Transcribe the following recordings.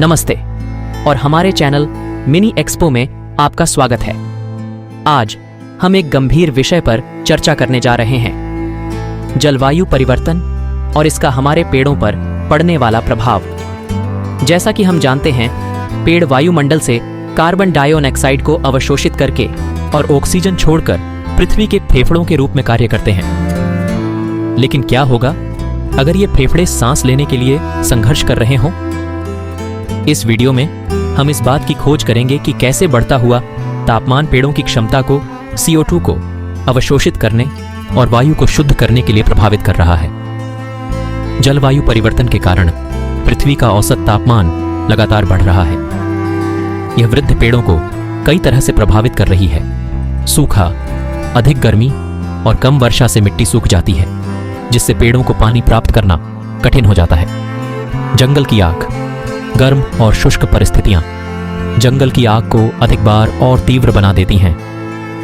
नमस्ते और हमारे चैनल मिनी एक्सपो में आपका स्वागत है। आज हम एक गंभीर विषय पर चर्चा करने जा रहे हैं, जलवायु परिवर्तन और इसका हमारे पेड़ों पर पड़ने वाला प्रभाव। जैसा कि हम जानते हैं, पेड़ वायुमंडल से कार्बन डाइऑक्साइड को अवशोषित करके और ऑक्सीजन छोड़कर पृथ्वी के फेफड़ों के रूप में कार्य करते हैं। लेकिन क्या होगा अगर ये फेफड़े सांस लेने के लिए संघर्ष कर रहे हों? इस वीडियो में हम इस बात की खोज करेंगे कि कैसे बढ़ता हुआ तापमान पेड़ों की क्षमता को CO2 को अवशोषित करने और वायु को शुद्ध करने के लिए प्रभावित कर रहा है। जलवायु परिवर्तन के कारण पृथ्वी का औसत तापमान लगातार बढ़ रहा है। यह वृद्ध पेड़ों को कई तरह से प्रभावित कर रही है। सूखा, अधिक गर्मी और कम वर्षा से मिट्टी सूख जाती है, जिससे पेड़ों को पानी प्राप्त करना कठिन हो जाता है। जंगल की आग, गर्म और शुष्क परिस्थितियां जंगल की आग को अधिक बार और तीव्र बना देती हैं,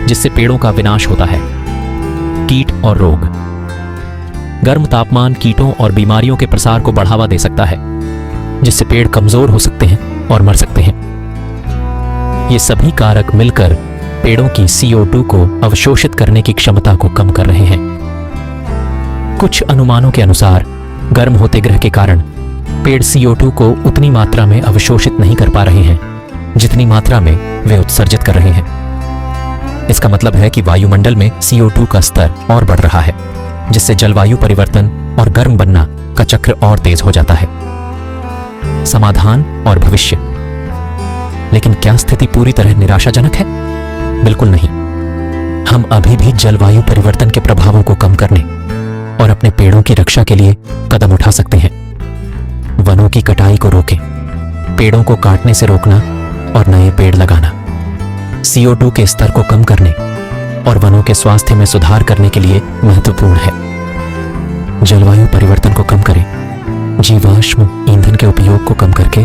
जिससे पेड़ों का विनाश होता है। कीट और रोग, गर्म तापमान कीटों और बीमारियों के प्रसार को बढ़ावा दे सकता है, जिससे पेड़ कमजोर हो सकते हैं और मर सकते हैं। ये सभी कारक मिलकर पेड़ों की CO2 को अवशोषित करने की क्षमता को कम कर रहे हैं। कुछ अनुमानों के अनुसार गर्म होते ग्रह के कारण पेड़ CO2 को उतनी मात्रा में अवशोषित नहीं कर पा रहे हैं जितनी मात्रा में वे उत्सर्जित कर रहे हैं। इसका मतलब है कि वायुमंडल में CO2 का स्तर और बढ़ रहा है, जिससे जलवायु परिवर्तन और गर्म बनना का चक्र और तेज हो जाता है। समाधान और भविष्य। लेकिन क्या स्थिति पूरी तरह निराशाजनक है? बिल्कुल नहीं। हम अभी भी जलवायु परिवर्तन के प्रभावों को कम करने और अपने पेड़ों की रक्षा के लिए कदम उठा सकते हैं। वनों की कटाई को रोकें, पेड़ों को काटने से रोकना और नए पेड़ लगाना CO2 के स्तर को कम करने और वनों के स्वास्थ्य में सुधार करने के लिए महत्वपूर्ण है। जलवायु परिवर्तन को कम करें, जीवाश्म ईंधन के उपयोग को कम करके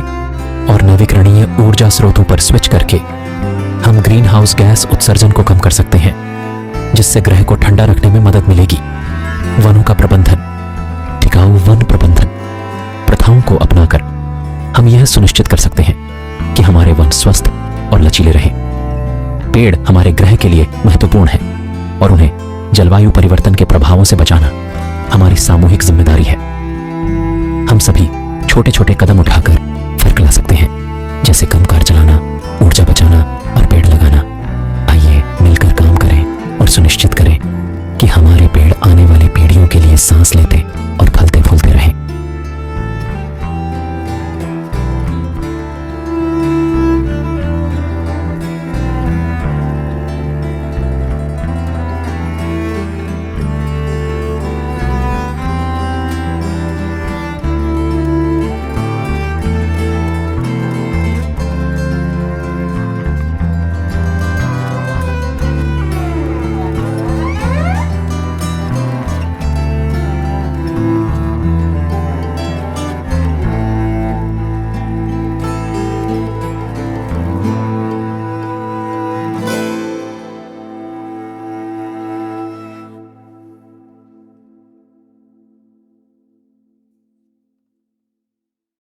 और नवीकरणीय ऊर्जा स्रोतों पर स्विच करके हम ग्रीन हाउस गैस उत्सर्जन को कम कर सकते हैं, जिससे ग्रह को ठंडा रखने में मदद मिलेगी। वनों का प्रबंधन, टिकाऊ वन प्रबंधन प्रथाओं को अपनाकर हम यह सुनिश्चित कर सकते हैं कि हमारे वन स्वस्थ और लचीले रहें। पेड़ हमारे ग्रह के लिए महत्वपूर्ण हैं और उन्हें जलवायु परिवर्तन के प्रभावों से बचाना हमारी सामूहिक जिम्मेदारी है। हम सभी छोटे छोटे कदम उठाकर